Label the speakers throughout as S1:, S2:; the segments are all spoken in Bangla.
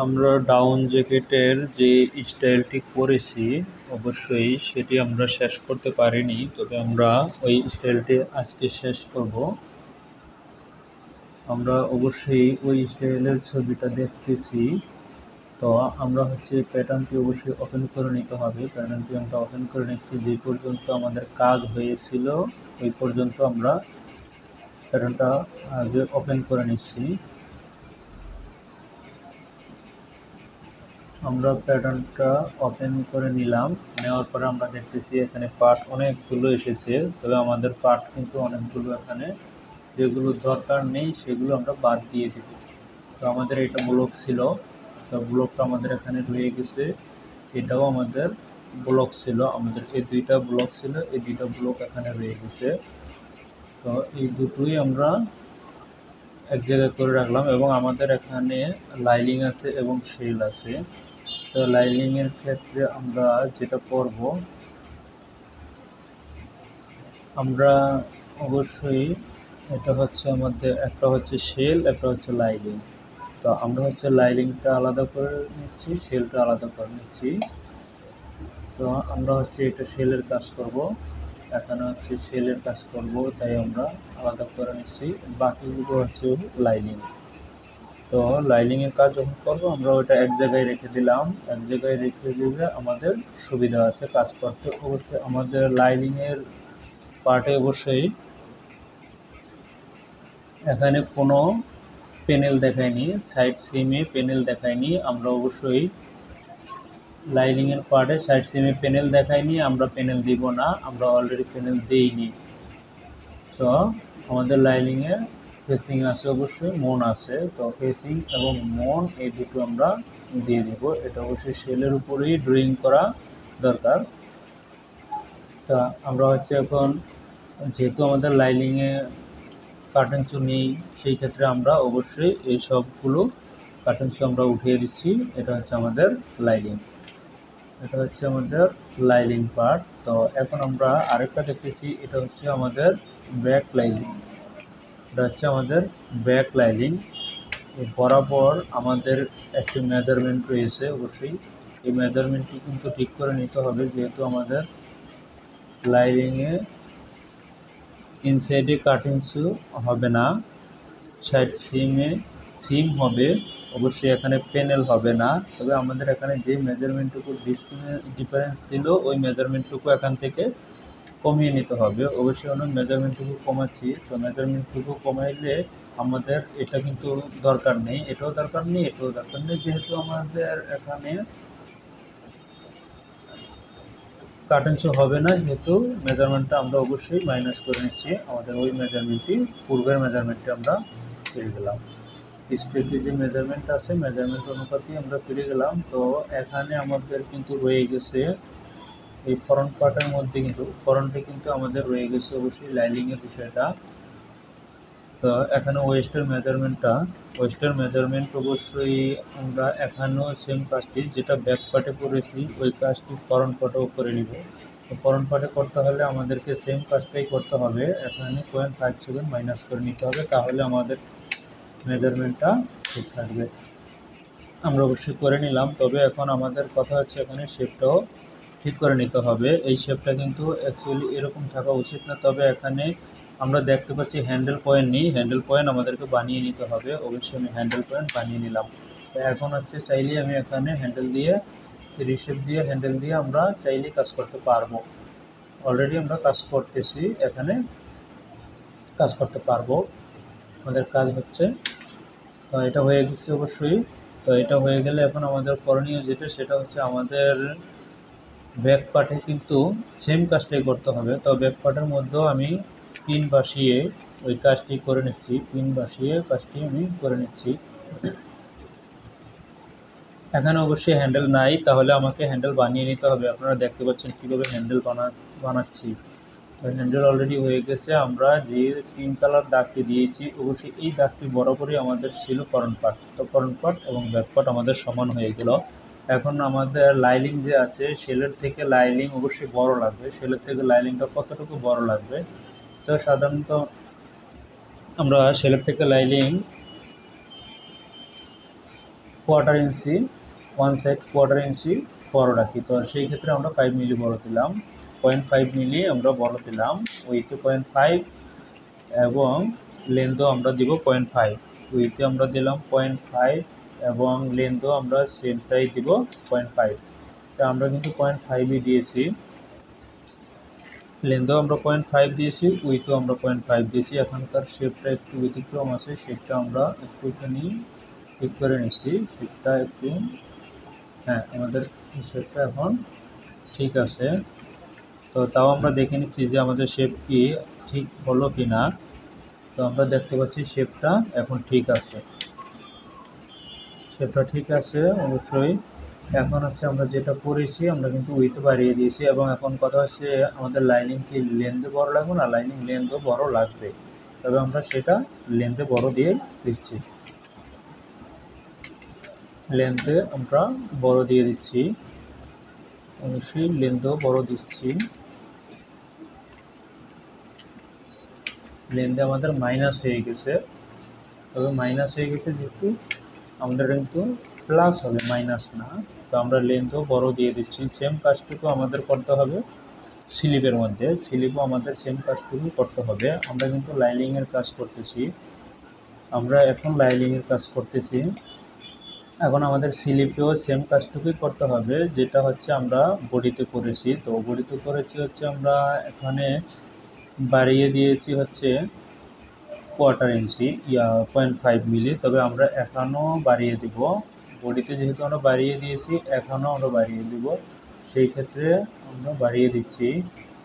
S1: আমরা ডাউন জ্যাকেটের যে স্টাইলটি করেছি অবশ্যই সেটি আমরা শেষ করতে পারিনি, তবে আমরা ওই স্টাইলটি আজকে শেষ করব। আমরা অবশ্যই ওই স্টাইলের ছবিটা দেখতেছি। তো আমরা প্যাটার্নটি অবশ্যই ওপেন করে নিতে হবে। প্যাটার্নটি আমরা ওপেন করে নিচ্ছি। যে পর্যন্ত আমাদের কাজ হয়েছিল ওই পর্যন্ত আমরা প্যাটার্নটা আগে ওপেন করে নিচ্ছি। আমরা প্যাটার্নটা ওপেন করে নিলাম। নেওয়ার পরে আমরা দেখতেছি এখানে পার্ট অনেকগুলো এসেছে, তবে আমাদের পার্ট কিন্তু অনেকগুলো এখানে, যেগুলো দরকার নেই সেগুলো আমরা বাদ দিয়ে দিব। তো আমাদের এটা ব্লক ছিল, তো ব্লকটা আমাদের এখানে রয়ে গেছে। এটাও আমাদের ব্লক ছিল, আমাদের এই দুইটা ব্লক ছিল, এই দুইটা ব্লক এখানে রয়ে গেছে। তো এই দুটোই আমরা এক জায়গায় করে রাখলাম এবং আমাদের এখানে লাইলিং আছে এবং শেল আছে। তো লাইলিং এর ক্ষেত্রে আমরা যেটা করব, আমরা অবশ্যই এটা আমাদের একটা শেল, একটা লাইলিং। তো আমরা লাইলিংটা আলাদা করে নিচ্ছি, শেলটা আলাদা করে নিচ্ছি। তো আমরা এটা শেলের কাজ করব, এখানে শেলের কাজ করব, তাই আমরা আলাদা করে নিচ্ছি। বাকিগুলো লাইলিং। তো লাইলিং এর কাজ যখন করবো আমরা ওটা এক জায়গায় রেখে দিলাম। এক জায়গায় রেখে দিলে আমাদের সুবিধা আছে কাজ করতে। অবশ্যই আমাদের লাইলিং এর পার্টে অবশ্যই এখানে কোনো প্যানেল দেখায়নি, সাইড সিমে প্যানেল দেখায়নি। আমরা অবশ্যই লাইনিং এর পার্টে সাইড সিমে প্যানেল দেখায়নি, আমরা প্যানেল দিব না, আমরা অলরেডি প্যানেল দেইনি। তো আমাদের লাইনিং এ ফেসিং আছে, অবশ্যই মন আছে। তো ফেসিং এবং মন এই দুটো আমরা দিয়ে দিব। এটা অবশ্যই শেলের উপরেই ড্রয়িং করা দরকার। তা আমরা এখন যেহেতু আমাদের লাইনিং এ কার্টেন্স নেই, সেই ক্ষেত্রে আমরা অবশ্যই এই সবগুলো কার্টেন্স আমরা উঠিয়ে দিচ্ছি। এটা আমাদের লাইনিং, এটা আমাদের লাইনিং পার্ট। তো এখন আমরা আরেকটা দেখতেছি, এটা আমাদের ব্যাক লাইনিং। এটা আমাদের ব্যাক লাইনিং। বরাবর আমাদের একটি মেজারমেন্ট রয়েছে, অবশ্যই এই মেজারমেন্টটি কিন্তু ঠিক করে নিতে হবে, যেহেতু আমাদের লাইনিংয়ে ইনসাইডে কাটিংসও হবে না, সাইড সিম হবে, অবশ্যই এখানে প্যানেল হবে না। তবে আমাদের এখানে যে মেজারমেন্টটুকু ডিফারেন্স ছিল ওই মেজারমেন্টটুকু এখান থেকে কমিয়ে নিতে হবে। অবশ্যই অনেক মেজারমেন্টটুকু কমাচ্ছি, তো মেজারমেন্টটুকু কমাইলে আমাদের এটা কিন্তু দরকার নেই, এটাও দরকার নেই, এটাও দরকার নেই। যেহেতু আমাদের এখানে কাটেন্সও হবে না, যেহেতু মেজারমেন্টটা আমরা অবশ্যই মাইনাস করে নিচ্ছি। আমাদের ওই মেজারমেন্টটি, পূর্বের মেজারমেন্টটি আমরা পেয়ে গেলাম। স্পেসে যে মেজারমেন্ট আছে, মেজারমেন্ট অনুপাতেই আমরা পেয়ে গেলাম। তো এখানে আমাদের কিন্তু রয়ে গেছে এই ফ্রন্ট পার্টের মধ্যে, কিন্তু ফ্রন্টে কিন্তু আমাদের রয়ে গেছে অবশ্যই লাইনিং এর বিষয়টা। তো এখানে ওয়েস্টের মেজারমেন্ট অবশ্যই আমরা এখানেও সেম কাজটি, যেটা ব্যাক পার্টে করেছি ওই কাজটি ফ্রন্ট পার্টেও করে নিব। তো ফ্রন্ট পার্টে করতে হলে আমাদেরকে সেম কাজটাই করতে হবে, এখানে 0.57 মাইনাস করে নিতে হবে, তাহলে আমাদের মেজারমেন্টটা ঠিক থাকবে। আমরা অবশ্যই করে নিলাম। তবে এখন আমাদের কথা এখানে শেপটাও ঠিক করে নিতে হবে। এই শেপটা কিন্তু অ্যাকচুয়ালি এরকম থাকা উচিত না, তবে এখানে আমরা দেখতে পাচ্ছি হ্যান্ডেল পয়েন্ট নেই, হ্যান্ডেল পয়েন্ট আমাদেরকে বানিয়ে নিতে হবে। অবশ্যই আমি হ্যান্ডেল পয়েন্ট বানিয়ে নিলাম। তো এখন চাইলে আমি এখানে হ্যান্ডেল দিয়ে, রিশেপ দিয়ে, হ্যান্ডেল দিয়ে আমরা চাইলে কাজ করতে পারবো। অলরেডি আমরা কাজ করতেছি, এখানে কাজ করতে পারবো, আমাদের কাজ হচ্ছে। তো এটা হয়ে গেছে অবশ্যই। তো এটা হয়ে গেলে এখন আমাদের করণীয় যেটা, সেটা আমাদের ব্যাক পার্টে কিন্তু সেম কাজটাই করতে হবে। তো ব্যাক পার্টের মধ্যেও আমি পিন বসিয়ে ওই কাজটি করে নিচ্ছি, পিন বসিয়ে কাজটি আমি করে নিচ্ছি। এখানে অবশ্যই হ্যান্ডেল নাই, তাহলে আমাকে হ্যান্ডেল বানিয়ে নিতে হবে। আপনারা দেখতে পাচ্ছেন কীভাবে হ্যান্ডেল বানাচ্ছি। তো হ্যান্ডেল অলরেডি হয়ে গেছে। আমরা যে পিঙ্ক কালার দাগটি দিয়েছি, অবশ্যই এই দাগটি বরাবরই আমাদের ছিল ফ্রন্ট পার্ট। তো ফ্রন্ট পার্ট এবং ব্যাক পার্ট আমাদের সমান হয়ে গেল। এখন আমাদের লাইনিং যে আছে, শেলের থেকে লাইনিং অবশ্যই বড় লাগবে। শেলের থেকে লাইনিংটা কতটুকু বড় লাগবে? তো সাধারণত আমরা শেলের থেকে লাইনিং কোয়ার্টার ইঞ্চি, ওয়ান সাইড কোয়ার্টার ইঞ্চি বড় রাখি, তো সেই ক্ষেত্রে আমরা 5 মিলি বড় দিলাম, 0.5 মিলি আমরা বড় দিলাম, উইথে 0.5 এবং লেন্থও আমরা দিব 0.5, উইথে আমরা দিলাম 0.5 এবং লেন্থও আমরা সেমটাই দিব 0.5। তো আমরা কিন্তু 0.5ই দিয়েছি, লেন্থও আমরা 0.5 দিয়েছি, উইথও আমরা 0.5 দিয়েছি। এখনকার শেপটা একটু ব্যতিক্রম আছে, শেপটা আমরা একটুখানি ঠিক করে নিচ্ছি, শেপটা একটু, হ্যাঁ আমাদের শেপটা এখন ঠিক আছে। তো তাও আমরা দেখে নিচ্ছি যে আমাদের শেপ কি ঠিক হলো কি না। তো আমরা দেখতে পাচ্ছি শেপটা এখন ঠিক আছে, শেপটা ঠিক আছে অবশ্যই। এখন হচ্ছে আমরা যেটা করেছি আমরা কিন্তু উইথ বাড়িয়ে দিয়েছি, এবং এখন কথা হচ্ছে আমাদের লাইনিং কি লেন্থে বড় লাগবে না, লাইনিং লেন্থও বড় লাগবে, তবে আমরা সেটা লেন্থে বড় দিয়ে দিচ্ছি, লেন্থে আমরা বড় দিয়ে দিচ্ছি, অবশ্যই লেন্থও বড় দিচ্ছি। লেন্থে আমাদের মাইনাস হয়ে গেছে, তবে মাইনাস হয়ে গেছে যেহেতু আমাদের কিন্তু প্লাস হবে, মাইনাস না। তো আমরা লেন্থও বড় দিয়ে দিচ্ছি। সেম কাজটুকু আমাদের করতে হবে স্লিপের মধ্যে, স্লিপও আমাদের সেম কাজটুকু করতে হবে। আমরা কিন্তু লাইনিংয়ের কাজ করতেছি, আমরা এখন লাইনিংয়ের কাজ করতেছি। এখন আমাদের স্লিপেও সেম কাজটুকুই করতে হবে, যেটা হচ্ছে আমরা বডিতে করেছি। তো বডিতে করেছি হচ্ছে আমরা এখানে বাড়িয়ে দিয়েছি হচ্ছে কোয়ার্টার ইঞ্চি, 0.5 মিলি, তবে আমরা এখনও বাড়িয়ে দিব, বডিতে যেহেতু আমরা বাড়িয়ে দিয়েছি এখনও আমরা বাড়িয়ে দিব, সেই ক্ষেত্রে আমরা বাড়িয়ে দিচ্ছি।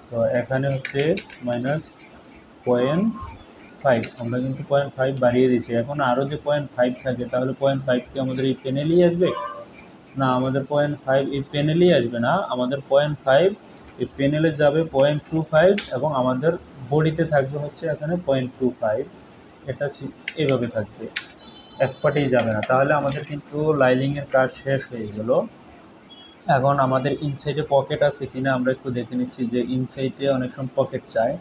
S1: তো এখানে হচ্ছে -0.5, আমরা কিন্তু 0.5 বাড়িয়ে দিচ্ছি। এখন আরও যে 0.5 থাকে, তাহলে 0.5 কি আমাদের এই প্যানেলেই আসবে না, আমাদের 0.5 এই প্যানেলেই আসবে না, আমাদের 0.5 এই প্যানেলে যাবে 0.25 এবং আমাদের বডিতে থাকবে হচ্ছে এখানে 0.25, এটা এইভাবে থাকবে, এক পাটেই যাবে না। তাহলে আমাদের কিন্তু লাইনিংয়ের কাজ শেষ হয়ে গেল। এখন আমাদের ইনসাইডে পকেট আছে কিনা আমরা একটু দেখে নিচ্ছি, যে ইনসাইডে অনেক সময় পকেট চায়,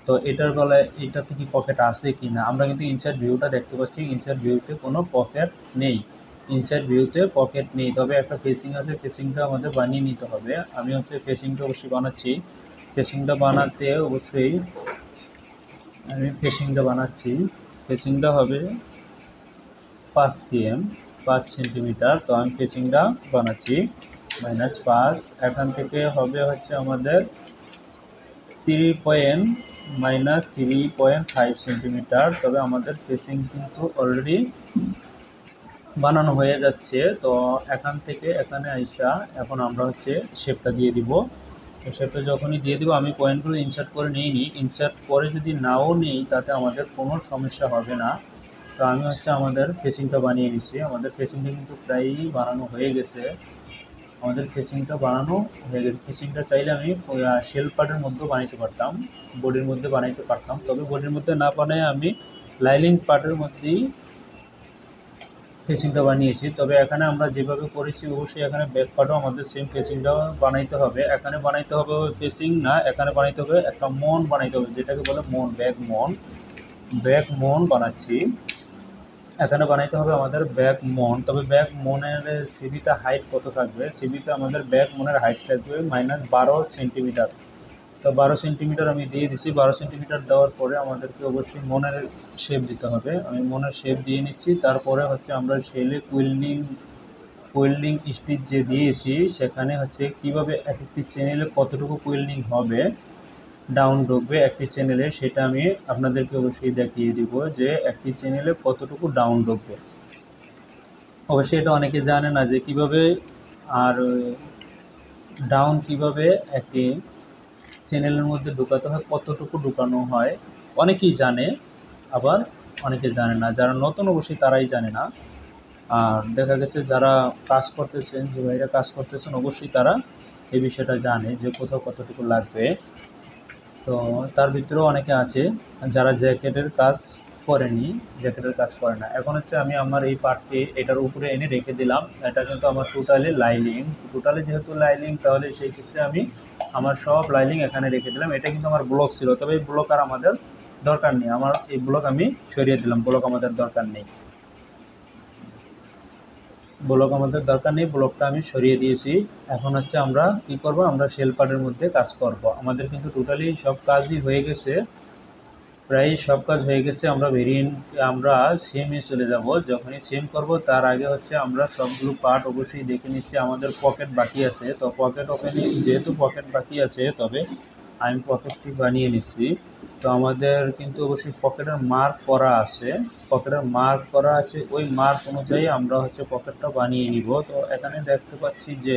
S1: তো এটার বেলায় এটাতে কি পকেট আছে কিনা। আমরা কিন্তু ইনসাইড ভিউটা দেখতে পাচ্ছি, ইনসাইড ভিউতে কোনো পকেট নেই, ইনসাইড ভিউতে পকেট নেই, তবে একটা ফেসিং আছে, ফেসিংটা আমাদের বানিয়ে নিতে হবে। আমি হচ্ছে ফেসিংটা অবশ্যই বানাচ্ছি, ফেসিংটা বানাতে অবশ্যই আমি ফেসিংটা বানাচ্ছি, ফেসিংটা হবে 5 cm, 5 সেন্টিমিটার। তো আমি ফেসিংটা বানাচ্ছি -5, এখান থেকে হবে হচ্ছে আমাদের 3.5 সেন্টিমিটার। তবে আমাদের ফেসিং কিন্তু অলরেডি বানানো হয়ে যাচ্ছে। তো এখান থেকে এখানে আইসা এখন আমরা হচ্ছে শেপটা দিয়ে দিব। শেপটা যখনই দিয়ে দিব, আমি পয়েন্টগুলো ইনসার্ট করে নিইনি, ইনসার্ট করে যদি নাও নিই তাতে আমাদের কোনো সমস্যা হবে না। তো আমি হচ্ছে আমাদের ফেসিংটা বানিয়ে নিচ্ছি, আমাদের ফেসিংটা কিন্তু প্রায়ই বানানো হয়ে গেছে, আমাদের ফেসিংটা বানানো হয়ে গেছে। ফেসিংটা চাইলে আমি শেল পার্টের মধ্যেও বানাইতে পারতাম, বডির মধ্যে বানাইতে পারতাম, তবে বডির মধ্যে না বানাই আমি লাইনিং পার্টের মধ্যেই ফেসিংটা বানিয়েছি। তবে এখানে আমরা যেভাবে করেছি অবশ্যই এখানে ব্যাক পার্টও আমাদের সেম ফেসিংটা বানাইতে হবে। এখানে বানাইতে হবে ফেসিং না, এখানে বানাইতে হবে একটা মন বানাইতে হবে, যেটাকে বলে মন, ব্যাক মন বানাচ্ছি। এখানে বানাইতে হবে আমাদের ব্যাক মন, তবে ব্যাক মনের সিবিটা হাইট কত থাকবে, সিবিতে আমাদের ব্যাক মনের হাইট থাকবে -12 সেন্টিমিটার। তো 12 সেন্টিমিটার আমি দিয়ে দিচ্ছি, 12 সেন্টিমিটার দেওয়ার পরে আমাদেরকে অবশ্যই মনের শেপ দিতে হবে, আমি মনের শেপ দিয়ে নিচ্ছি। তারপরে হচ্ছে আমরা শেলে কুইল্ডিং স্টিচ যে দিয়েছি, সেখানে হচ্ছে কিভাবে এক একটি চ্যানেলে কতটুকু কুইল্ডিং হবে, ডাউন ঢুকবে একটি চ্যানেলে, সেটা আমি আপনাদেরকে অবশ্যই দেখিয়ে দিব যে একটি চ্যানেলে কতটুকু ডাউন ঢুকবে। অবশ্যই এটা অনেকে জানে না যে কিভাবে আর ডাউন কিভাবে একটি চ্যানেলের মধ্যে ঢুকাতে হয়, কতটুকু ঢুকানো হয়, অনেকেই জানে আবার অনেকে জানে না, যারা নতুন অবশ্যই তারাই জানে না। আর দেখা গেছে যারা কাজ করতেছেন, যে ভাইরা কাজ করতেছেন অবশ্যই তারা এই বিষয়টা জানে যে কোথাও কতটুকু লাগবে। তো তার ভিতরেও অনেকে আছে যারা জ্যাকেটের কাজ করেনি, জ্যাকেটের কাজ করে না। এখন হচ্ছে আমি আমার এই পার্টটি এটার উপরে এনে রেখে দিলাম, এটা কিন্তু আমার টোটালি লাইনিং, টোটালি যেহেতু লাইনিং তাহলে সেই ক্ষেত্রে আমি আমার সব লাইনিং এখানে রেখে দিলাম। এটা কিন্তু আমার ব্লক ছিল, তবে এই ব্লক আর আমাদের দরকার নেই, আমার এই ব্লক আমি সরিয়ে দিলাম, ব্লক আমাদের দরকার নেই। ব্লক আমাদের দরকার নেই, ব্লকটা আমি সরিয়ে দিয়েছি। এখন হচ্ছে আমরা কি করব, আমরা শেল পার্টের মধ্যে কাজ করব। আমাদের কিন্তু টোটালি সব কাজই হয়ে গেছে, প্রায় সব কাজ হয়ে গেছে। আমরা সিএমে চলে যাব। যখনই সিএম করব তার আগে হচ্ছে আমরা সবগুলো পার্ট অবশ্যই দেখে নিচ্ছি। আমাদের পকেট বাকি আছে, তো পকেট ওপেনিং যেহেতু পকেট বাকি আছে, তবে আমি পকেটটি বানিয়ে নিচ্ছি। তো আমাদের কিন্তু অবশ্যই পকেটের মার্ক করা আছে, পকেটের মার্ক করা আছে, ওই মার্ক অনুযায়ী আমরা হচ্ছে পকেটটা বানিয়ে নিব। তো এখানে দেখতে পাচ্ছি যে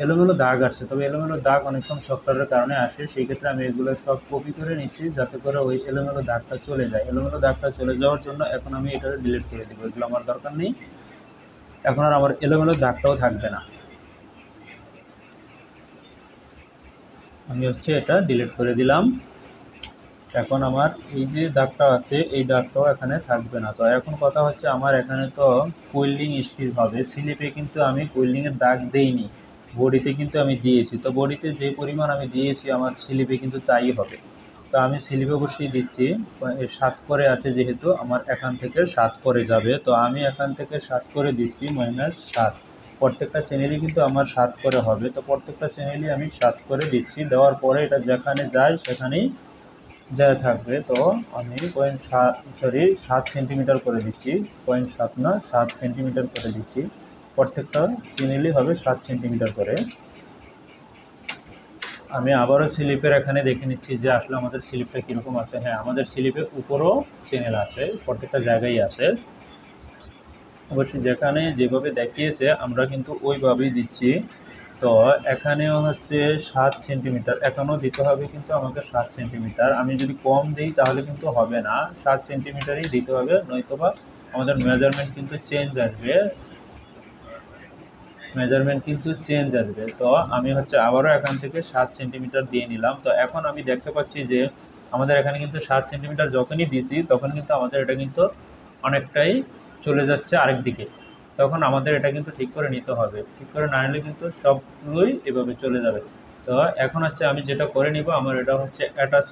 S1: এলোমেলো দাগ আসছে, তবে এলোমেলো দাগ অনেক সময় সফটওয়্যারের কারণে আসে। সেই ক্ষেত্রে আমি এগুলো সব কপি করে নিচ্ছি যাতে করে ওই এলোমেলো দাগটা চলে যায়। এলোমেলো দাগটা চলে যাওয়ার জন্য এখন আমি এটা ডিলিট করে দিব, এগুলো আমার দরকার নেই। এখন আর আমার এলোমেলো দাগটাও থাকবে না। আমি হচ্ছে এটা ডিলিট করে দিলাম। এখন আমার এই যে দাগটা আছে এই দাগটাও এখানে থাকবে না। তো এখন কথা হচ্ছে আমার এখানে তো কোয়েলিং স্টিচ হবে, স্লিপে কিন্তু আমি কোয়েলিং এর দাগ দেইনি, বডিতে কিন্তু আমি দিয়েছি। তো বডিতে যে পরিমাণ আমি দিয়েছি আমার স্লিপে কিন্তু তাই হবে। তো আমি স্লিপে অবশ্যই দিচ্ছি 7 করে আছে, যেহেতু আমার এখান থেকে 7 করে যাবে। তো আমি এখান থেকে 7 করে দিচ্ছি -7। প্রত্যেকটা চ্যানেলই কিন্তু আমার 7 করে হবে। তো প্রত্যেকটা চ্যানেলই আমি 7 করে দিচ্ছি, দেওয়ার পরে এটা যেখানে যায় সেখানেই যা থাকবে। তো আমি 7 সেন্টিমিটার করে দিচ্ছি, 0.7 না 7 সেন্টিমিটার করে দিচ্ছি। প্রত্যেকটা চ্যানেলই হবে 7 সেন্টিমিটার করে। আমি আবারও স্লিপের এখানে দেখে নিচ্ছি যে আসলে আমাদের স্লিপটা কীরকম আছে। হ্যাঁ, আমাদের স্লিপের উপরও চ্যানেল আছে, প্রত্যেকটা জায়গায় আছে। অবশ্যই যেখানে যেভাবে দেখিয়েছে আমরা কিন্তু ওইভাবেই দিচ্ছি। তো এখানেও হচ্ছে 7 সেন্টিমিটার, এখানেও দিতে হবে কিন্তু আমাকে 7 সেন্টিমিটার। আমি যদি কম দিই তাহলে কিন্তু হবে না, 7 সেন্টিমিটারই দিতে হবে, নয়তোবা আমাদের মেজারমেন্ট কিন্তু চেঞ্জ আসবে। তো আমি হচ্ছে আবারও এখান থেকে 7 সেন্টিমিটার দিয়ে নিলাম। তো এখন আমি দেখতে পাচ্ছি যে আমাদের এখানে কিন্তু 7 সেন্টিমিটার যখনই দিছি তখন কিন্তু আমাদের এটা কিন্তু অনেকটাই চলে যাচ্ছে আরেক দিকে। তখন আমাদের এটা কিন্তু ঠিক করে নিতে হবে, ঠিক করে না নিলে কিন্তু সবগুলোই এভাবে চলে যাবে। তো এখন হচ্ছে আমি যেটা করে নিব, আমার এটা হচ্ছে অ্যাডজাস্ট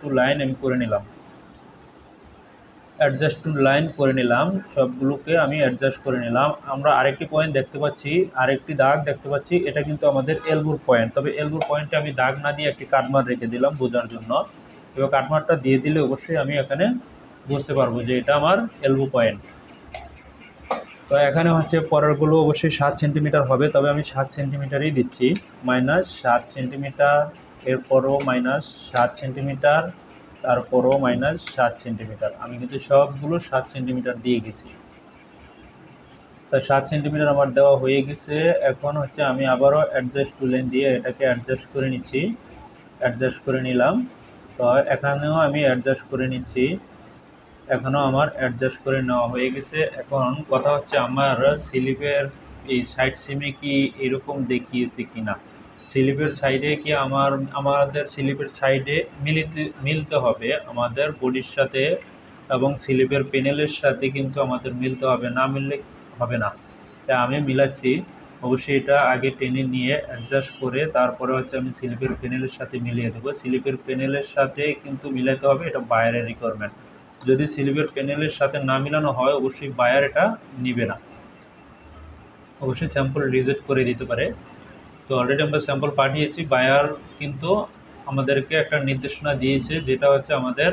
S1: টু লাইন আমি করে নিলাম। অ্যাডজাস্ট টু লাইন করে নিলাম, সবগুলোকে আমি অ্যাডজাস্ট করে নিলাম। আমরা আরেকটি পয়েন্ট দেখতে পাচ্ছি, আরেকটি দাগ দেখতে পাচ্ছি, এটা কিন্তু আমাদের এলবোর পয়েন্ট। তবে এলবোর পয়েন্টে আমি দাগ না দিয়ে একটি কাটমার্ক রেখে দিলাম বোঝার জন্য। এবার কাটমার্কটা দিয়ে দিলে অবশ্যই আমি এখানে বুঝতে পারবো যে এটা আমার এলবো পয়েন্ট। তো এখানে হচ্ছে পরেরগুলো অবশ্যই 7 সেন্টিমিটার হবে, তবে আমি 7 সেন্টিমিটারই দিচ্ছি। -7 সেন্টিমিটার, এরপরও -7 সেন্টিমিটার, তারপরও -7 সেন্টিমিটার। আমি কিন্তু সবগুলো 7 সেন্টিমিটার দিয়ে গেছি। তো 7 সেন্টিমিটার আমার দেওয়া হয়ে গেছে। এখন হচ্ছে আমি আবারও অ্যাডজাস্ট টু লাইন দিয়ে এটাকে অ্যাডজাস্ট করে নিচ্ছি, অ্যাডজাস্ট করে নিলাম। তো এখানেও আমি অ্যাডজাস্ট করে নিচ্ছি, এখনও আমার অ্যাডজাস্ট করে নেওয়া হয়ে গেছে। এখন কথা হচ্ছে আমার স্লিপের এই সাইড সিমে কি এরকম দেখিয়েছে কিনা, স্লিপের সাইডে কি আমাদের স্লিপের সাইডে মিলতে হবে আমাদের বডির সাথে, এবং স্লিপের প্যানেলের সাথে কিন্তু আমাদের মিলতে হবে, না মিললে হবে না। তাই আমি মিলাচ্ছি। অবশ্যই এটা আগে টেনে নিয়ে অ্যাডজাস্ট করে তারপরে হচ্ছে আমি স্লিপের প্যানেলের সাথে মিলিয়ে দেবো। স্লিপের প্যানেলের সাথে কিন্তু মিলাতে হবে, এটা বায়ারের রিকোয়ারমেন্ট। যদি স্লিপের প্যানেলের সাথে না মিলানো হয় অবশ্যই বায়ার এটা নিবে না, অবশ্যই স্যাম্পল রিজেক্ট করে দিতে পারে। তো অলরেডি আমরা স্যাম্পল পাঠিয়েছি, বায়ার কিন্তু আমাদেরকে একটা নির্দেশনা দিয়েছে, যেটা হচ্ছে আমাদের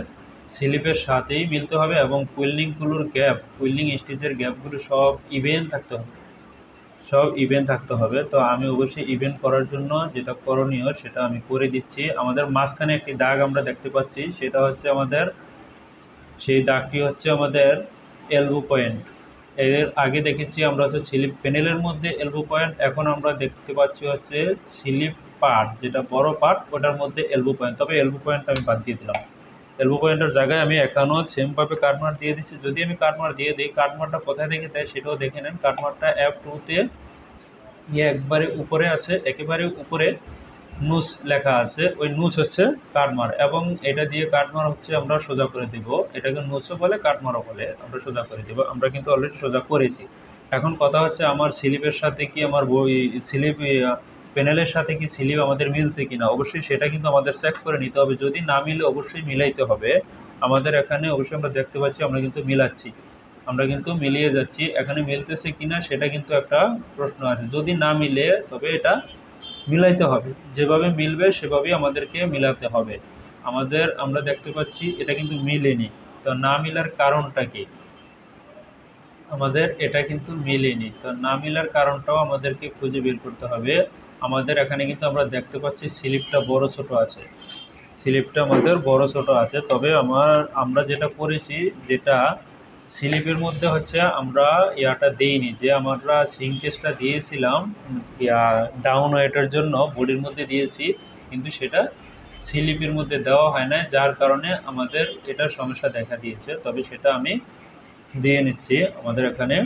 S1: স্লিপের সাথেই মিলতে হবে এবং কুইলিংগুলোর গ্যাপ, কুইলিং স্টিচের গ্যাপগুলো সব ইভেন থাকতে হবে, সব ইভেন থাকতে হবে। তো আমি অবশ্যই ইভেন করার জন্য যেটা করণীয় সেটা আমি করে দিচ্ছি। আমাদের মাঝখানে একটি দাগ আমরা দেখতে পাচ্ছি, সেটা হচ্ছে আমাদের, সেই দাগটি হচ্ছে আমাদের এলবো পয়েন্ট। এর আগে দেখেছি আমরা হচ্ছে স্লিপ প্যানেলের মধ্যে এলবো পয়েন্ট, এখন আমরা দেখতে পাচ্ছি হচ্ছে স্লিপ পার্ট, যেটা বড় পার্ট ওটার মধ্যে এলবো পয়েন্ট। তবে এলবো পয়েন্ট আমি বাদ দিয়ে দিলাম, এলবো পয়েন্টের জায়গায় আমি এখনও সেমভাবে কাটমার্ক দিয়ে দিচ্ছি। যদি আমি কাটমার্ক দিয়ে দিই, কাটমার্কটা কোথায় দেখে দেয় সেটাও দেখে নেন। কাটমার্কটা F2-তে একবারে উপরে আছে, একেবারে উপরে নুচ লেখা আছে, ওই নুচ হচ্ছে কাটমার, এবং এটা দিয়ে কাটমার হচ্ছে আমরা সোজা করে দিব। এটাকে নুচও বলে কাটমারও বলে, আমরা সোজা করে দিব। আমরা কিন্তু অলরেডি সোজা করেছি। এখন কথা হচ্ছে আমার স্লিপের সাথে কি আমার স্লিপ প্যানেলের সাথে কি স্লিপ আমাদের মিলছে কিনা, অবশ্যই সেটা কিন্তু আমাদের চেক করে নিতে হবে। যদি না মিলে অবশ্যই মিলাইতে হবে। আমাদের এখানে অবশ্যই আমরা দেখতে পাচ্ছি আমরা কিন্তু মিলাচ্ছি। আমরা কিন্তু মিলিয়ে যাচ্ছি, এখানে মিলতেছে কিনা সেটা কিন্তু একটা প্রশ্ন আছে। যদি না মিলে তবে এটা মিলাইতে হবে, যেভাবে মিলবে সেভাবেই আমাদেরকে মিলাতে হবে। আমরা দেখতে পাচ্ছি এটা কিন্তু মিলেনি। তো না মিলার কারণটা কি? আমাদের এটা কিন্তু মিলেনি, তো না মিলার কারণটাও আমাদেরকে খুঁজে বের করতে হবে। আমাদের এখানে কিন্তু আমরা দেখতে পাচ্ছি স্লিপটা বড় ছোট আছে, স্লিপটা আমাদের বড় ছোট আছে। তবে আমরা যেটা করেছি, যেটা স্লিপের মধ্যে হচ্ছে আমরা ইয়াটা দেইনি, যে আমরা সিঙ্কেজটা দিয়েছিলাম ইয়া ডাউন ওয়েটের জন্য বডির মধ্যে দিয়েছি, কিন্তু সেটা স্লিপের মধ্যে দেওয়া হয় না, যার কারণে আমাদের এটার সমস্যা দেখা দিয়েছে। তবে সেটা আমি দিয়ে নিচ্ছি। আমাদের এখানে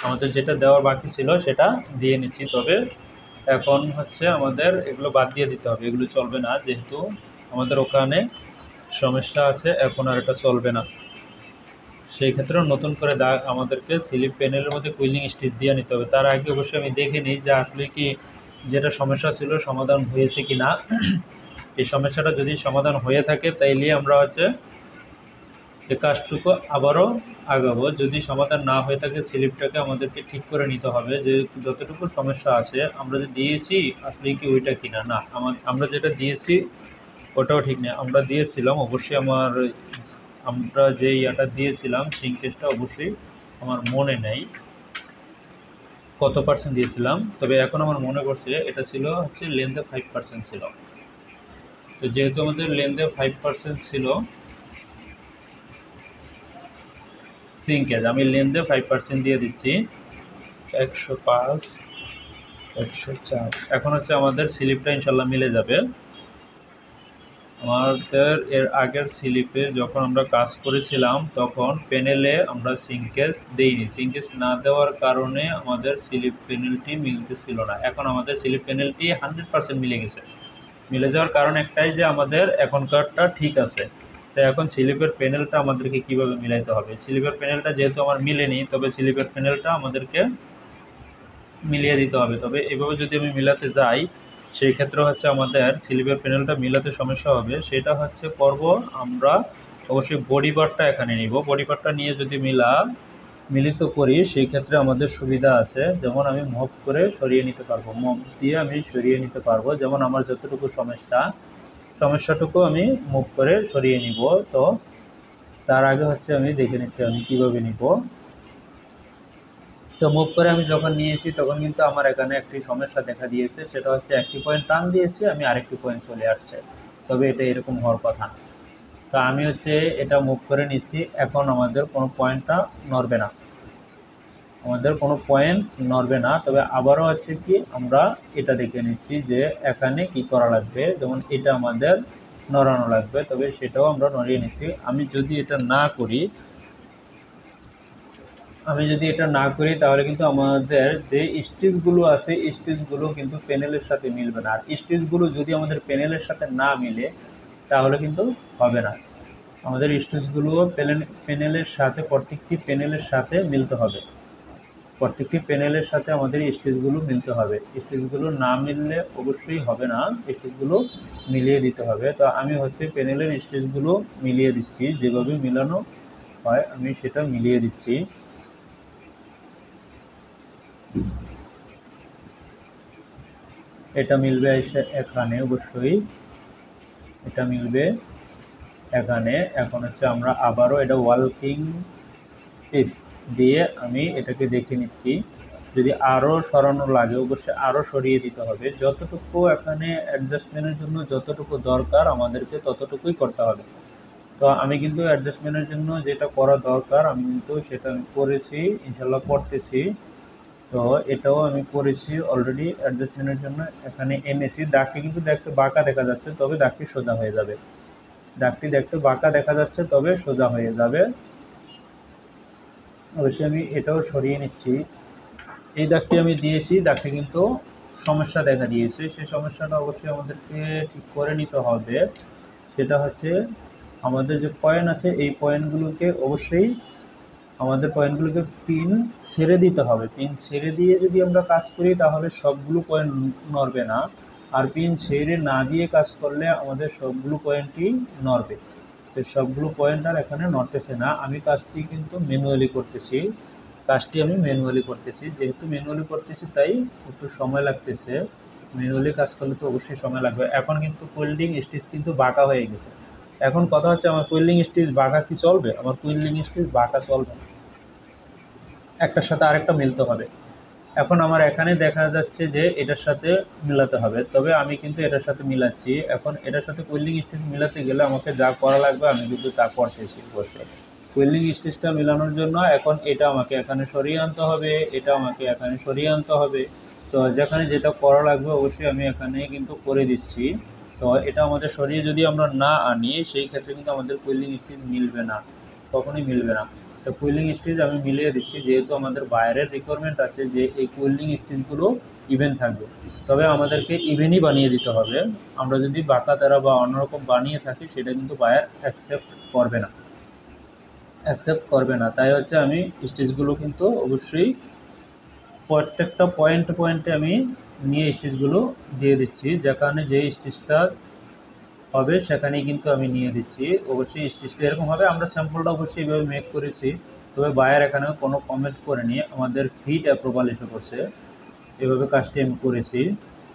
S1: আমাদের যেটা দেওয়ার বাকি ছিল সেটা দিয়ে নিচ্ছি। তবে এখন হচ্ছে আমাদের এগুলো বাদ দিয়ে দিতে হবে, এগুলো চলবে না, যেহেতু আমাদের ওখানে সমস্যা আছে, এখন আর এটা চলবে না। সেই ক্ষেত্রে নতুন করে আমাদেরকে স্লিপ প্যানেলের মধ্যে কুলিং স্টিচ দিয়ে নিতে হবে। তার আগে অবশ্যই আমি দেখে নিই যে আসলে কি যেটা সমস্যা ছিল সমাধান হয়েছে কি না। এই সমস্যাটা যদি সমাধান হয়ে থাকে তাইলে আমরা হচ্ছে এই কাজটুকু আবারও আগাবো। যদি সমাধান না হয়ে থাকে স্লিপটাকে আমাদেরকে ঠিক করে নিতে হবে, যে যতটুকু সমস্যা আছে আমরা যে দিয়েছি আসলে কি ওইটা কিনা। না, আমরা যেটা দিয়েছি ওটাও ঠিক নেই। আমরা দিয়েছিলাম অবশ্যই আমরা যে ইয়াটা দিয়েছিলাম সিঙ্কেজটা অবশ্যই আমার মনে নেই কত পার্সেন্ট দিয়েছিলাম, তবে এখন আমার মনে পড়ছে এটা ছিল হচ্ছে লেন্থে 5% ছিল। তো যেহেতু আমাদের লেন্থে 5% ছিল সিঙ্কেজ, আমি লেন্থে 5% দিয়ে দিচ্ছি। 105, 104। এখন হচ্ছে আমাদের স্লিপটা ইনশাল্লাহ মিলে যাবে। আমাদের এর আগের স্লিপে যখন আমরা কাজ করেছিলাম তখন প্যানেলে আমরা সিঙ্কেজ দেইনি, সিঙ্কেজ না দেওয়ার কারণে আমাদের স্লিপ প্যানেলটি মিলতেছিল না। এখন আমাদের স্লিপ প্যানেলটি 100% মিলে গেছে। মিলে যাওয়ার কারণ একটাই যে আমাদের এখনকারটা ঠিক আছে। তো এখন স্লিপের প্যানেলটা আমাদেরকে কিভাবে মিলাইতে হবে? স্লিপের প্যানেলটা যেহেতু আমার মিলেনি, তবে স্লিপের প্যানেলটা আমাদেরকে মিলিয়ে দিতে হবে। তবে এভাবে যদি আমি মিলাতে যাই সেই ক্ষেত্রে হচ্ছে আমাদের স্লিপের প্যানেলটা মিলাতে সমস্যা হবে। সেটা হচ্ছে করব আমরা অবশ্যই বডি পার্টটা এখানে নিব। বডি পার্টটা নিয়ে যদি মিলিত করি সেই ক্ষেত্রে আমাদের সুবিধা আছে। যেমন আমি মুভ করে সরিয়ে নিতে পারবো, মুভ দিয়ে আমি সরিয়ে নিতে পারবো। যেমন আমার যতটুকু সমস্যাটুকু আমি মুভ করে সরিয়ে নিব। তো তার আগে হচ্ছে আমি দেখে নিচ্ছি আমি কিভাবে নিব। তো মুভ করে আমি যখন নিয়েছি তখন কিন্তু আমার এখানে একটি সমস্যা দেখা দিয়েছে, সেটা হচ্ছে একটি পয়েন্ট টান দিয়েছি, আমি আরেকটি পয়েন্ট চলে আসছে। তবে এটা এরকম হওয়ার কথা না। তো আমি হচ্ছে এটা মুভ করে নিচ্ছি, এখন আমাদের কোনো পয়েন্টটা নড়বে না, আমাদের কোনো পয়েন্ট নড়বে না। তবে আবারও হচ্ছে কি আমরা এটা দেখে নিচ্ছি যে এখানে কি করা লাগবে, যেমন এটা আমাদের নড়ানো লাগবে, তবে সেটাও আমরা নড়িয়ে নিচ্ছি। আমি যদি এটা না করি তাহলে কিন্তু আমাদের যে স্টিচগুলো আছে স্টিচগুলো কিন্তু প্যানেলের সাথে মিলবে না। আর স্টিচগুলো যদি আমাদের প্যানেলের সাথে না মিলে তাহলে কিন্তু হবে না। আমাদের স্টিচগুলো প্যানেলের সাথে প্রত্যেকটি প্যানেলের সাথে মিলতে হবে, প্রত্যেকটি প্যানেলের সাথে আমাদের স্টিচগুলো মিলতে হবে। স্টিচগুলো না মিললে অবশ্যই হবে না, স্টিচগুলো মিলিয়ে দিতে হবে। তো আমি হচ্ছে প্যানেলের স্টিচগুলো মিলিয়ে দিচ্ছি, যেভাবে মিলানো হয় আমি সেটা মিলিয়ে দিচ্ছি। এটা মিলবে এখানে, অবশ্যই এটা মিলবে এখানে। এখন হচ্ছে আমরা আবারও এটা ওয়ার্কিং পিস দিয়ে আমি এটাকে দেখে নিচ্ছি, যদি আরও সরানো লাগে অবশ্যই আরও সরিয়ে দিতে হবে। যতটুকু এখানে অ্যাডজাস্টমেন্টের জন্য যতটুকু দরকার আমাদেরকে ততটুকুই করতে হবে। তো আমি কিন্তু অ্যাডজাস্টমেন্টের জন্য যেটা করা দরকার আমি কিন্তু সেটা করেছি, ইনশাল্লাহ করতেছি। তো এটাও আমি করেছি অলরেডি অ্যাডজাস্টমেন্টের জন্য এখানে এনেছি। দাগটি কিন্তু দেখতে বাঁকা দেখা যাচ্ছে, তবে দাগটি সোজা হয়ে যাবে। দাগটি দেখতে বাঁকা দেখা যাচ্ছে তবে সোজা হয়ে যাবে। অবশ্যই আমি এটাও সরিয়ে নিচ্ছি। এই দাগটি আমি দিয়েছি, দাগটি কিন্তু সমস্যা দেখা দিয়েছে, সেই সমস্যাটা অবশ্যই আমাদেরকে ঠিক করে নিতে হবে। সেটা হচ্ছে আমাদের যে পয়েন্ট আছে এই পয়েন্টগুলোকে অবশ্যই আমাদের পয়েন্টগুলোকে পিন ছেড়ে দিতে হবে। পিন ছেড়ে দিয়ে যদি আমরা কাজ করি তাহলে সবগুলো পয়েন্ট নড়বে না। আর পিন ছেড়ে না দিয়ে কাজ করলে আমাদের সবগুলো পয়েন্টই নড়বে। তো সবগুলো পয়েন্ট আর এখানে নড়তেছে না। আমি কাজটি কিন্তু ম্যানুয়ালি করতেছি, যেহেতু ম্যানুয়ালি করতেছি তাই একটু সময় লাগতেছে। ম্যানুয়ালি কাজ করলে তো অবশ্যই সময় লাগবে। এখন কিন্তু কোয়েল্ডিং স্টিচ কিন্তু বাঁকা হয়ে গেছে। এখন কথা হচ্ছে, আমার কোয়েল্ডিং স্টিচ বাঁকা কি চলবে? আমার কোয়েল্ডিং স্টিচ বাঁকা চলবে না, একটার সাথে আরেকটা মিলতে হবে। এখন আমার এখানে দেখা যাচ্ছে যে এটার সাথে মিলাতে হবে, তবে আমি কিন্তু এটার সাথে মিলাচ্ছি। এখন এটার সাথে কোয়েল্ডিং স্টিচ মিলাতে গেলে আমাকে যা করা লাগবে আমি কিন্তু তা করতেছি বসে। কোয়েল্ডিং স্টিচটা মেলানোর জন্য এখন এটা আমাকে এখানে সরিয়ে আনতে হবে, এটা আমাকে এখানে সরিয়ে আনতে হবে। তো যেখানে যেটা করা লাগবে অবশ্যই আমি এখানে কিন্তু করে দিচ্ছি। তো এটা আমাদের সরিয়ে যদি আমরা না আনি সেই ক্ষেত্রে কিন্তু আমাদের কোয়েল্ডিং স্টিচ মিলবে না, কখনোই মিলবে না। তো কুলিং স্টিচ আমি মিলিয়ে দিচ্ছি, যেহেতু আমাদের বাইরের রিকোয়ারমেন্ট আছে যে এই কুলিং স্টিচগুলো ইভেন থাকবে, তবে আমাদেরকে ইভেনই বানিয়ে দিতে হবে। আমরা যদি বাঁকা তারা বা অন্যরকম বানিয়ে থাকি সেটা কিন্তু বায়ার অ্যাকসেপ্ট করবে না। তাই হচ্ছে আমি স্টিচগুলো কিন্তু অবশ্যই প্রত্যেকটা পয়েন্টে আমি নিয়ে স্টিচগুলো দিয়ে দিচ্ছি, যেখানে যে স্টিচটা হবে সেখানেই কিন্তু আমি নিয়ে দিচ্ছি। অবশ্যই স্টিচটা এরকম হবে, আমরা স্যাম্পলটা অবশ্যই এইভাবে মেক করেছি। তবে বায়ার এখানেও কোনো কমেন্ট করেনি, আমাদের ফিট অ্যাপ্রুভাল এসে করছে, এভাবে কাজটি আমি করেছি।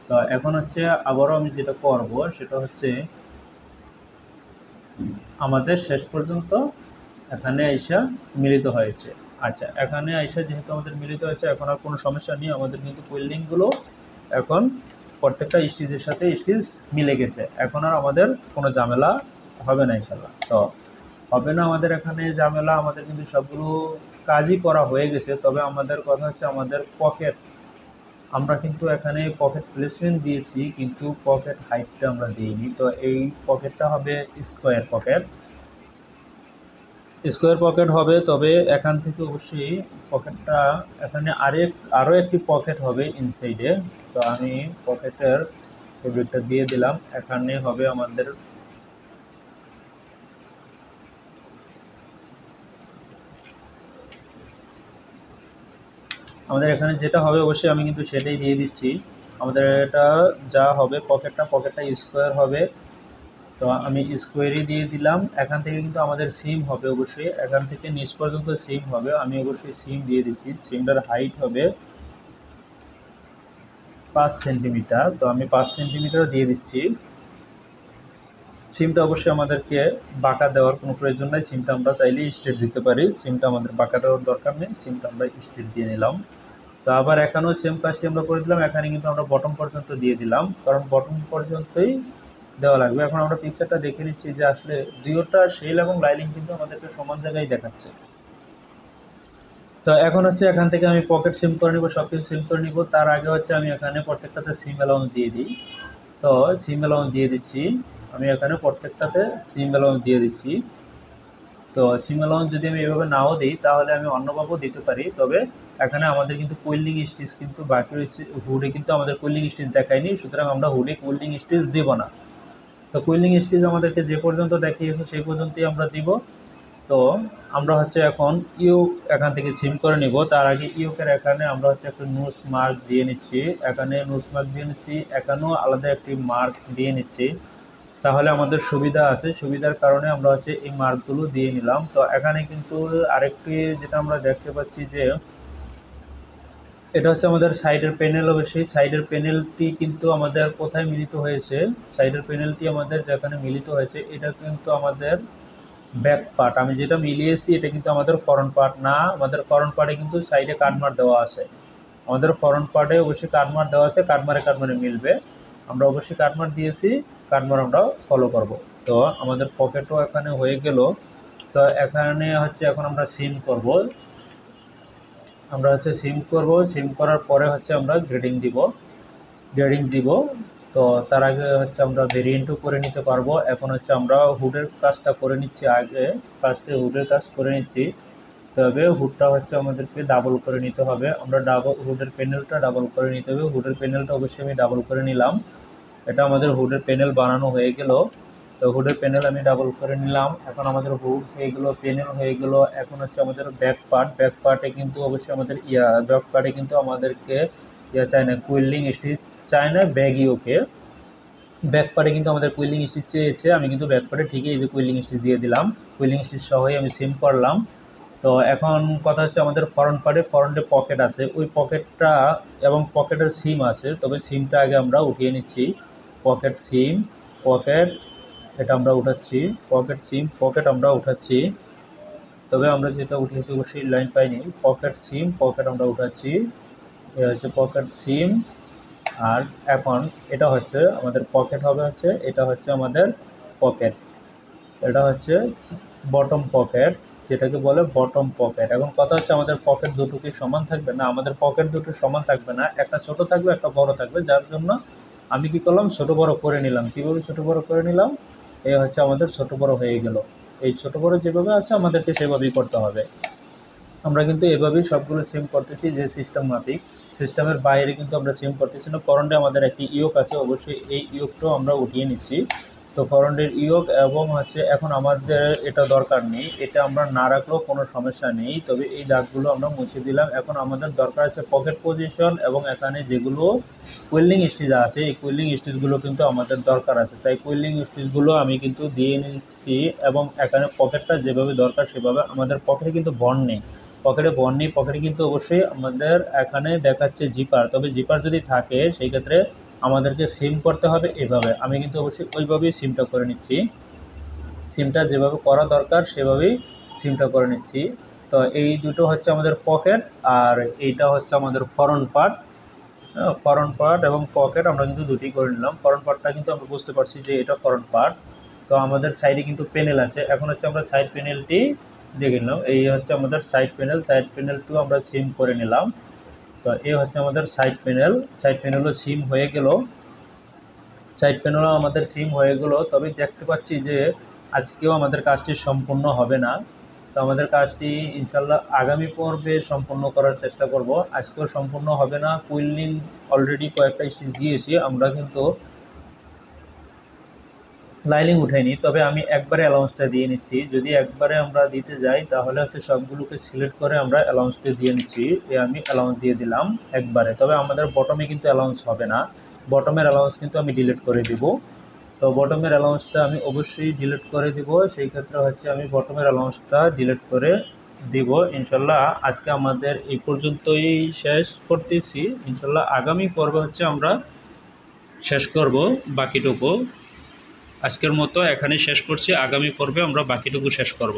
S1: তো এখন হচ্ছে আবারও আমি যেটা করব সেটা হচ্ছে আমাদের শেষ পর্যন্ত এখানে আইসা মিলিত হয়েছে। আচ্ছা, এখানে আইসা যেহেতু আমাদের মিলিত হয়েছে এখন আর কোনো সমস্যা নেই, আমাদের কিন্তু কোয়েল্ডিংগুলো এখন প্রত্যেকটা স্টিচের সাথে স্টিচ মিলে গেছে। এখন আর আমাদের কোনো ঝামেলা হবে না ইনশাল্লাহ। তো হবে না আমাদের এখানে ঝামেলা, আমাদের কিন্তু সবগুলো কাজই করা হয়ে গেছে। তবে আমাদের কথা হচ্ছে আমাদের পকেট, আমরা কিন্তু এখানে পকেট প্লেসমেন্ট দিয়েছি কিন্তু পকেট হাইটটা আমরা দিইনি। তো এই পকেটটা হবে স্কোয়ার পকেট হবে। তবে এখান থেকে অবশ্যই পকেটটা এখানে আরও একটি পকেট হবে ইনসাইডে। তো আমি পকেটের ফেব্রিকটা দিয়ে দিলাম। এখানে হবে আমাদের এখানে যেটা হবে অবশ্যই আমি কিন্তু সেটাই দিয়ে দিচ্ছি। আমাদের এটা যা হবে পকেটটা স্কোয়ার হবে। তো আমি স্কোয়ারই দিয়ে দিলাম। এখান থেকে কিন্তু আমাদের সিম হবে, অবশ্যই এখান থেকে নিচ পর্যন্ত সিম হবে, আমি অবশ্যই সিম দিয়ে দিচ্ছি। সিমটার হাইট হবে 5 সেন্টিমিটার। তো আমি 5 সেন্টিমিটার দিয়ে দিচ্ছি। সিমটা অবশ্যই আমাদেরকে বাঁকা দেওয়ার কোনো প্রয়োজন নাই, সিমটা আমরা চাইলে স্ট্রেট দিতে পারি, সিমটা আমাদের বাঁকা দেওয়ার দরকার নেই, সিমটা আমরা স্ট্রেট দিয়ে নিলাম। তো আবার এখানেও সেম কাজটি আমরা করে দিলাম, এখানে কিন্তু আমরা বটম পর্যন্ত দিয়ে দিলাম, কারণ বটম পর্যন্তই দেওয়া লাগবে। এখন আমরা পিকচারটা দেখে নিচ্ছি যে আসলে দুইটা শেল এবং লাইনিং কিন্তু আমাদেরকে সমান জায়গায় দেখাচ্ছে। তো এখন হচ্ছে এখান থেকে আমি পকেট সিম করে নিব, সবকিছু সিম করে নিব। তার আগে হচ্ছে আমি এখানে প্রত্যেকটাতে সিম অ্যালাউন্স দিয়ে দিই। তো সিম অ্যালাউন্স দিয়ে দিচ্ছি, আমি এখানে প্রত্যেকটাতে সিম অ্যালাউন্স দিয়ে দিচ্ছি। তো সিম অ্যালাউন্স যদি আমি এভাবে নাও দিই তাহলে আমি অন্যভাবেও দিতে পারি। তবে এখানে আমাদের কিন্তু কোয়েল্ডিং স্টিচ কিন্তু বাকি রয়েছে, হুডে কিন্তু আমাদের কোয়েল্ডিং স্টিচ দেখায়নি, সুতরাং আমরা হুডে কোয়েল্ডিং স্টিচ দিব না। তো কোয়েল্ডিং স্টিচ আমাদেরকে যে পর্যন্ত দেখিয়েছে সেই পর্যন্তই আমরা দিব। তো আমরা হচ্ছে এখন ইউক এখান থেকে সিম করে নিব। তার আগে ইউকের এখানে আমরা হচ্ছে একটা নোজ মার্ক দিয়ে নিচ্ছি, এখানে নোজ মার্ক দিয়ে নিচ্ছি, এখানেও আলাদা একটি মার্ক দিয়ে নিচ্ছি, তাহলে আমাদের সুবিধা আছে। সুবিধার কারণে আমরা হচ্ছে এই মার্কগুলো দিয়ে নিলাম। তো এখানে কিন্তু আরেকটি যেটা আমরা দেখতে পাচ্ছি যে এটা হচ্ছে আমাদের সাইডের প্যানেল। অবশ্যই সাইডের প্যানেলটি কিন্তু আমাদের কোথায় মিলিত হয়েছে, সাইডের প্যানেলটি আমাদের যেখানে মিলিত হয়েছে এটা কিন্তু আমাদের ব্যাক পার্ট। আমি যেটা মিলিয়েছি এটা কিন্তু আমাদের ফ্রন্ট পার্ট না, আমাদের ফ্রন্ট পার্টে কিন্তু সাইডে কাটমার দেওয়া আছে, আমাদের ফ্রন্ট পার্টে অবশ্যই কাটমার দেওয়া আছে, কাটমারে মিলবে। আমরা অবশ্যই কাটমার দিয়েছি, কাটমার আমরা ফলো করব। তো আমাদের পকেটও এখানে হয়ে গেল। তো এখানে হচ্ছে এখন আমরা সিম করব, সিম করার পরে হচ্ছে আমরা গ্রেডিং দিব। তো তার আগে হচ্ছে আমরা ভেরিয়েন্টও করে নিতে পারবো। এখন হচ্ছে আমরা হুডের কাজটা করে নিচ্ছি, আগে ফার্স্টে হুডের কাজ করে নিচ্ছি। তবে হুডটা হচ্ছে আমাদেরকে ডাবল করে নিতে হবে, আমরা হুডের প্যানেলটা ডাবল করে নিতে হবে। হুডের প্যানেলটা অবশ্যই আমি ডাবল করে নিলাম। এটা আমাদের হুডের প্যানেল বানানো হয়ে গেল। তো হুডের প্যানেল আমি ডাবল করে নিলাম। এখন আমাদের হুড হয়ে গেল, প্যানেল হয়ে গেল। এখন হচ্ছে আমাদের ব্যাক পার্টে কিন্তু অবশ্যই আমাদের ব্যাক পার্টে কিন্তু আমাদেরকে চাই না, কুইলিং স্টিচ চাই না, ব্যাগি ওকে। ব্যাকপার্টে কিন্তু আমাদের কুইলিং স্টিচ চেয়েছে, আমি কিন্তু ব্যাকপার্টে ঠিকই এই যে কুইলিং স্টিচ দিয়ে দিলাম, কুইলিং স্টিচ সহই আমি সিম করলাম। তো এখন কথা হচ্ছে আমাদের ফ্রন্টে পকেট আছে, ওই পকেটটা এবং পকেটের সিম আছে, তবে সিমটা আগে আমরা উঠিয়ে নিচ্ছি। পকেট সিম, পকেট, এটা আমরা উঠাচ্ছি, পকেট সিম পকেট আমরা উঠাচ্ছি। তবে আমরা যেটা উঠিয়েছি অবশ্যই লাইন পাইনি, পকেট সিম পকেট আমরা উঠাচ্ছি, এটা হচ্ছে পকেট সিম। আর এখন এটা হচ্ছে আমাদের পকেট হবে, হচ্ছে এটা হচ্ছে আমাদের পকেট, এটা হচ্ছে বটম পকেট, যেটাকে বলে বটম পকেট। এখন কথা হচ্ছে আমাদের পকেট দুটো কি সমান থাকবে? না, আমাদের পকেট দুটো সমান থাকবে না, একটা ছোট থাকবে একটা বড় থাকবে, যার জন্য আমি কি করলাম, ছোট বড় করে নিলাম। কিভাবে ছোট বড় করে নিলাম? এই হচ্ছে আমাদের ছোট বড় হয়ে গেল। এই ছোট বড় যেভাবে আছে আমাদেরকে সেভাবেই করতে হবে। আমরা কিন্তু এভাবেই সবগুলো সেম করতেছি, যে সিস্টেম মাফিক, সিস্টেমের বাইরে কিন্তু আমরা সেম করতেছি না। ফরন্টে আমাদের একটি ইয়োক আছে, অবশ্যই এই ইয়োকটাও আমরা উঠিয়ে নিচ্ছি। তো ফরন্টের ইয়োক এবং হচ্ছে এখন আমাদের এটা দরকার নেই, এটা আমরা না রাখলেও কোনো সমস্যা নেই, তবে এই দাগগুলো আমরা মুছে দিলাম। এখন আমাদের দরকার আছে পকেট পজিশন, এবং এখানে যেগুলো কুইলিং স্টিচ আছে এই কুইলিং স্টিচগুলো কিন্তু আমাদের দরকার আছে, তাই কুইলিং স্টিচগুলো আমি কিন্তু দিয়ে নিচ্ছি। এবং এখানে পকেটটা যেভাবে দরকার সেভাবে, আমাদের পকেটে কিন্তু বন্ড নেই, পকেটে বন্ড নেই, পকেটে কিন্তু অবশ্যই আমাদের এখানে দেখাচ্ছে জিপার, তবে জিপার যদি থাকে সেই ক্ষেত্রে আমাদেরকে সিম করতে হবে এভাবে। আমি কিন্তু অবশ্যই ওইভাবেই সিমটা করে নিচ্ছি, সিমটা যেভাবে করা দরকার সেভাবেই সিমটা করে নিচ্ছি। তো এই দুটো হচ্ছে আমাদের পকেট, আর এইটা হচ্ছে আমাদের ফরন্ট পার্ট। ফরন্ট পার্ট এবং পকেট আমরা কিন্তু দুটি করে নিলাম। ফরন্ট পার্টটা কিন্তু আমরা বুঝতে পারছি যে এটা ফরন্ট পার্ট। তো আমাদের সাইডে কিন্তু প্যানেল আছে, এখন হচ্ছে আমরা সাইড প্যানেলটি দেখে নিলাম। এই হচ্ছে আমাদের সাইড প্যানেল, সাইড প্যানেলটু আমরা সিম করে নিলাম। তো এই হচ্ছে আমাদের সাইড প্যানেল, সাইড প্যানেলও সিম হয়ে গেল, সাইড প্যানেলও আমাদের সিম হয়ে গেল। তবে দেখতে পাচ্ছি যে আজকেও আমাদের কাজটি সম্পূর্ণ হবে না, তো আমাদের কাজটি ইনশাল্লাহ আগামী পর্বে সম্পূর্ণ করার চেষ্টা করব। আজকেও সম্পূর্ণ হবে না, কুইলিং অলরেডি কয়েকটা স্টিচ দিয়েছি, আমরা কিন্তু লাইনিং উঠাইনি, তবে আমি একবারে অ্যালাউন্সটা দিয়ে নিচ্ছি। যদি একবারে আমরা দিতে যাই তাহলে হচ্ছে সবগুলোকে সিলেক্ট করে আমরা অ্যালাউন্সটা দিয়ে নিচ্ছি, আমি অ্যালাউন্স দিয়ে দিলাম একবারে। তবে আমাদের বটমে কিন্তু অ্যালাউন্স হবে না, বটমের অ্যালাউন্স কিন্তু আমি ডিলিট করে দিব। তো বটমের অ্যালাউন্সটা আমি অবশ্যই ডিলিট করে দিব, সেই ক্ষেত্রে হচ্ছে আমি বটমের অ্যালাউন্সটা ডিলিট করে দিব। ইনশাল্লাহ আজকে আমাদের এই পর্যন্তই শেষ করতেছি, ইনশাল্লাহ আগামী পর্বে হচ্ছে আমরা শেষ করব বাকিটুকু। আজকের মতো এখানেই শেষ করছি, আগামী পর্বে আমরা বাকিটুকু শেষ করব।